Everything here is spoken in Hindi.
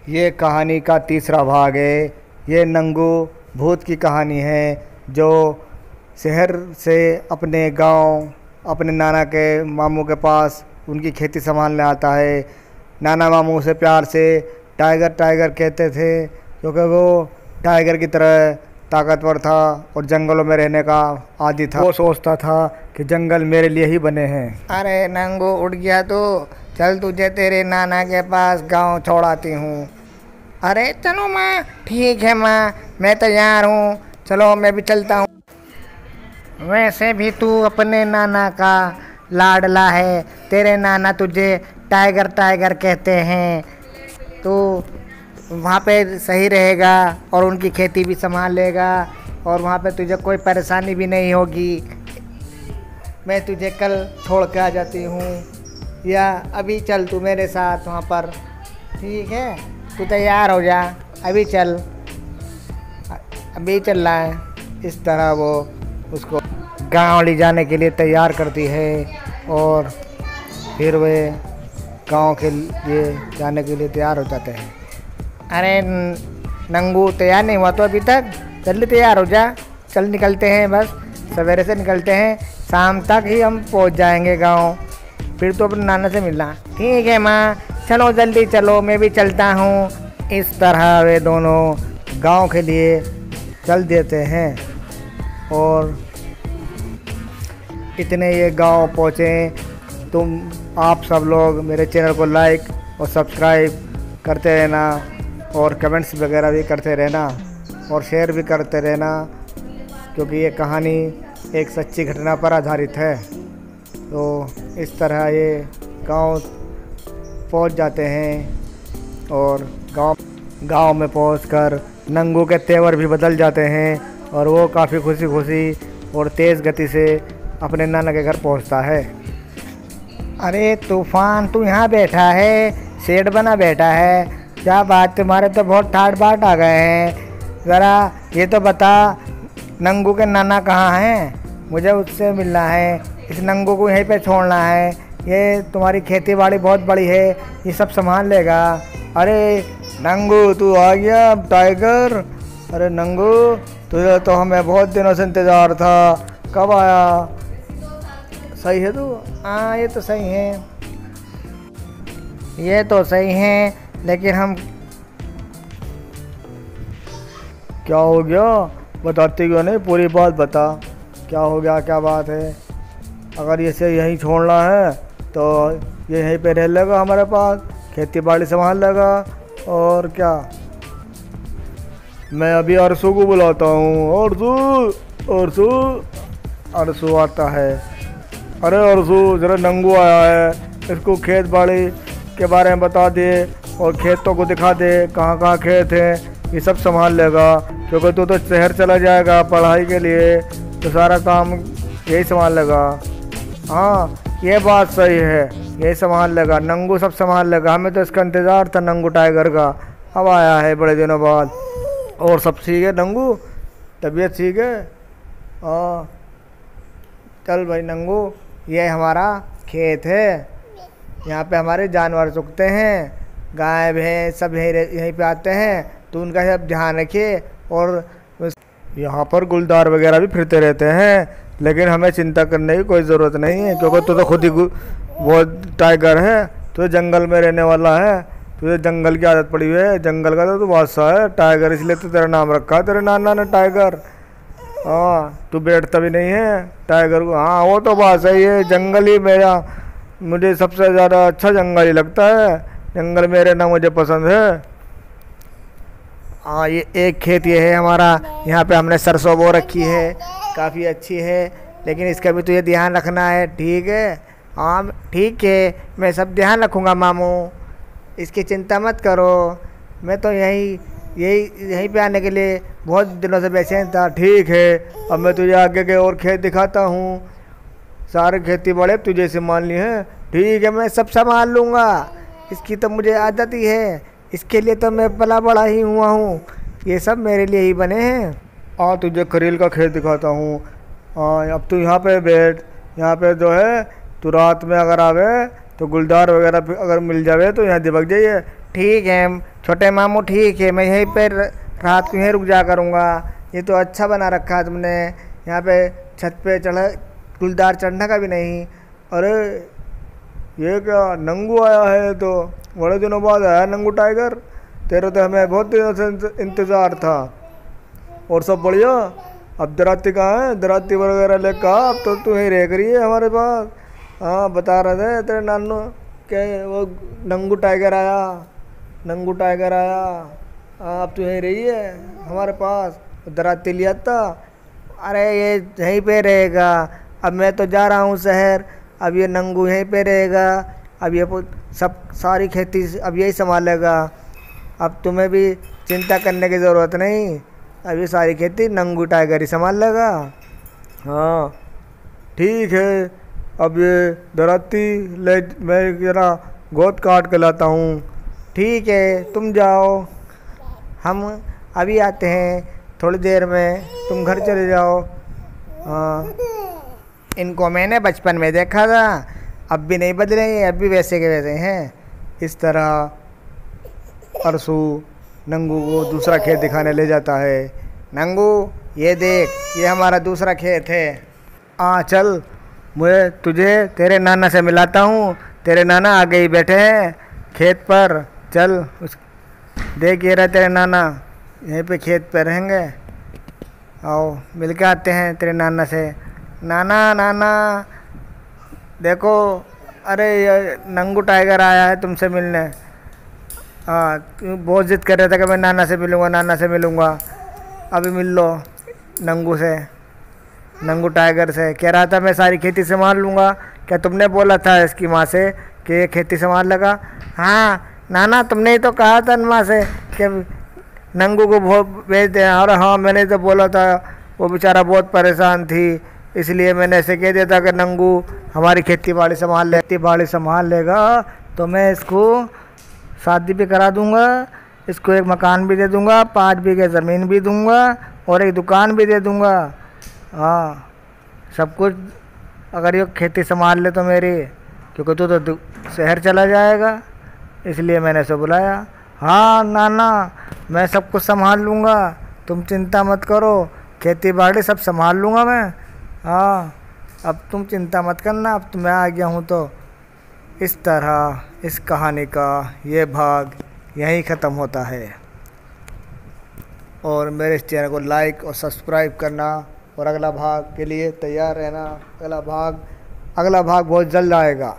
ये कहानी का तीसरा भाग है। ये नंगू भूत की कहानी है जो शहर से अपने गांव अपने नाना के मामू के पास उनकी खेती संभालने आता है। नाना मामू उसे प्यार से टाइगर टाइगर कहते थे क्योंकि वो टाइगर की तरह ताकतवर था और जंगलों में रहने का आदी था। वो सोचता था कि जंगल मेरे लिए ही बने हैं। अरे नंगू उठ गया तो चल तुझे तेरे नाना के पास गांव छोड़ाती हूँ। अरे चलो माँ, ठीक है माँ, मैं तैयार हूँ, चलो मैं भी चलता हूँ। वैसे भी तू अपने नाना का लाडला है, तेरे नाना तुझे टाइगर टाइगर कहते हैं। तो वहाँ पे सही रहेगा और उनकी खेती भी संभाल लेगा और वहाँ पे तुझे कोई परेशानी भी नहीं होगी। मैं तुझे कल छोड़ के आ जाती हूँ या अभी चल तू मेरे साथ वहाँ पर, ठीक है? तू तैयार हो जा, अभी चल, अभी चल रहा है। इस तरह वो उसको गांव ले जाने के लिए तैयार करती है और फिर वे गांव के लिए जाने के लिए तैयार हो जाते हैं। अरे नंगू तैयार नहीं हुआ तो अभी तक? जल्दी तैयार हो जा, चल निकलते हैं, बस सवेरे से निकलते हैं, शाम तक ही हम पहुंच जाएंगे गांव। फिर तो अपने नाना से मिलना। ठीक है माँ, चलो जल्दी चलो, मैं भी चलता हूँ। इस तरह वे दोनों गांव के लिए चल देते हैं और इतने ये गांव पहुँचे। तुम आप सब लोग मेरे चैनल को लाइक और सब्सक्राइब करते रहना और कमेंट्स वगैरह भी करते रहना और शेयर भी करते रहना क्योंकि ये कहानी एक सच्ची घटना पर आधारित है। तो इस तरह ये गांव पहुंच जाते हैं और गांव में पहुंचकर नंगू के तेवर भी बदल जाते हैं और वो काफ़ी खुशी खुशी और तेज़ गति से अपने नाना के घर पहुंचता है। अरे तूफान, तू यहाँ बैठा है, शेड बना बैठा है, क्या बात, तुम्हारे तो बहुत ठाट बाट आ गए हैं। ज़रा ये तो बता, नंगू के नाना कहाँ हैं? मुझे उससे मिलना है, इस नंगू को यहीं पे छोड़ना है। ये तुम्हारी खेती बाड़ी बहुत बड़ी है, ये सब संभाल लेगा। अरे नंगू तू आ गया टाइगर। अरे नंगू, तुझे तो हमें बहुत दिनों से इंतज़ार था, कब आया? सही है तू? हाँ ये तो सही है, ये तो सही है, लेकिन हम क्या हो गया? बताती क्यों नहीं? पूरी बात बता, क्या हो गया, क्या बात है? अगर इसे यहीं छोड़ना है तो ये यहीं पे रह लेगा हमारे पास, खेती बाड़ी संभाल लेगा और क्या। मैं अभी अरसू को बुलाता हूँ। अरसू अरसू अरसू आता है। अरे अरसू, ज़रा नंगू आया है, इसको खेत बाड़ी के बारे में बता दे और खेतों को दिखा दे, कहाँ कहाँ खेत हैं, ये सब संभाल लेगा क्योंकि तू तो शहर चला जाएगा पढ़ाई के लिए, तो सारा काम यही संभाल लेगा। हाँ ये बात सही है, यही संभाल लेगा, नंगू सब संभाल लेगा। हमें तो इसका इंतज़ार था नंगू टाइगर का, अब आया है बड़े दिनों बाद। और सब ठीक है नंगू? तबीयत ठीक है? हाँ चल भाई नंगू, ये हमारा खेत है, यहाँ पे हमारे जानवर चुगते हैं, गाय भैंस सब यहीं पे आते हैं, तो उनका सब ध्यान रखिए। और यहाँ पर गुलदार वगैरह भी फिरते रहते हैं, लेकिन हमें चिंता करने की कोई ज़रूरत नहीं है क्योंकि तू तो खुद ही वो टाइगर है, तो जंगल में रहने वाला है, तुझे जंगल की आदत पड़ी हुई है, जंगल का तो तू बादशाह है टाइगर, इसलिए तो तेरा नाम रखा है तेरे नाना ने टाइगर। हाँ तू बैठता भी नहीं है टाइगर को। हाँ वो तो बात सही है, जंगल ही मेरा, मुझे सबसे ज़्यादा अच्छा जंगल ही लगता है, जंगल मेरे ना मुझे पसंद है। हाँ ये एक खेत ये है हमारा, यहाँ पे हमने सरसों बो रखी है, काफ़ी अच्छी है, लेकिन इसका भी तुझे ध्यान रखना है, ठीक है? हाँ ठीक है, मैं सब ध्यान रखूँगा मामू, इसकी चिंता मत करो। मैं तो यहीं पे आने के लिए बहुत दिनों से बेचैन था। ठीक है, अब मैं तुझे आगे के और खेत दिखाता हूँ, सारे खेती बड़े तुझे से मान ली है। ठीक है, मैं सब संभाल लूँगा, इसकी तो मुझे आदत ही है, इसके लिए तो मैं पला बड़ा ही हुआ हूँ, ये सब मेरे लिए ही बने हैं। हाँ तुझे करेल का खेत दिखाता हूँ। हाँ अब तू यहाँ पे बैठ, यहाँ पे जो है तू रात में अगर आवे तो गुलदार वगैरह अगर मिल जावे तो यहाँ दिबक जाइए। छोटे मामू ठीक है, मैं यहीं पर रात को यहीं रुक जा करूँगा। ये तो अच्छा बना रखा है तुमने, यहाँ पे छत पे चढ़ा गुलदार चढ़ने का भी नहीं। अरे ये क्या नंगू आया है, तो बड़े दिनों बाद आया नंगू टाइगर, तेरे तो हमें बहुत दिनों से इंतज़ार था। और सब बढ़िया? अब दराती कहाँ है? दराती वगैरह ले कहा, अब तो तू ही रह रही है हमारे पास। हाँ बता रहे थे तेरे नानू के वो नंगू टाइगर आया, नंगू टाइगर आया। हाँ अब तू यहीं रही है हमारे पास, दराती लिया था। अरे ये यहीं पे रहेगा, अब मैं तो जा रहा हूँ शहर, अब ये नंगू यहीं पे रहेगा। अब ये सब सारी खेती अब यही संभालेगा, अब तुम्हें भी चिंता करने की ज़रूरत नहीं, अब ये सारी खेती नंगू टाइगर ही संभाल लेगा। हाँ ठीक है, अब ये दराती ले, मैं जरा गोद काट के लाता हूँ। ठीक है तुम जाओ, हम अभी आते हैं थोड़ी देर में, तुम घर चले जाओ। हाँ इनको मैंने बचपन में देखा था, अब भी नहीं बदले, अब भी वैसे के वैसे हैं। इस तरह अरसू नंगू को दूसरा खेत दिखाने ले जाता है। नंगू ये देख, ये हमारा दूसरा खेत है। चल मैं तुझे तेरे नाना से मिलाता हूँ, तेरे नाना आगे ही बैठे हैं खेत पर। चल देख ये रहा तेरे नाना, यहीं पे खेत पे रहेंगे। आओ मिल के आते हैं तेरे नाना से। नाना नाना देखो, अरे ये नंगू टाइगर आया है तुमसे मिलने। बहुत ज़िद कर रहा था कि मैं नाना से मिलूँगा, नाना से मिलूँगा। अभी मिल लो नंगू से, नंगू टाइगर से। कह रहा था मैं सारी खेती संभाल लूँगा। क्या तुमने बोला था इसकी माँ से कि ये खेती संभाल लेगा? हाँ नाना तुमने ही तो कहा था माँ से कि नंगू को भेज दें। और हाँ मैंने तो बोला था, वो बेचारा बहुत परेशान थी, इसलिए मैंने ऐसे कह दिया था कि नंगू हमारी खेती बाड़ी संभाल लेगा, तो मैं इसको शादी भी करा दूंगा, इसको एक मकान भी दे दूंगा, 5 बीघे ज़मीन भी दूंगा और एक दुकान भी दे दूंगा। हाँ सब कुछ, अगर ये खेती संभाल ले तो मेरी, क्योंकि तू तो शहर चला जाएगा, इसलिए मैंने इसे बुलाया। हाँ नाना मैं सब कुछ संभाल लूँगा, तुम चिंता मत करो, खेती बाड़ी सब संभाल लूँगा मैं। हाँ अब तुम चिंता मत करना, अब तो मैं आ गया हूँ। तो इस तरह इस कहानी का ये भाग यहीं ख़त्म होता है। और मेरे इस चैनल को लाइक और सब्सक्राइब करना, और अगला भाग के लिए तैयार रहना। अगला भाग बहुत जल्द आएगा।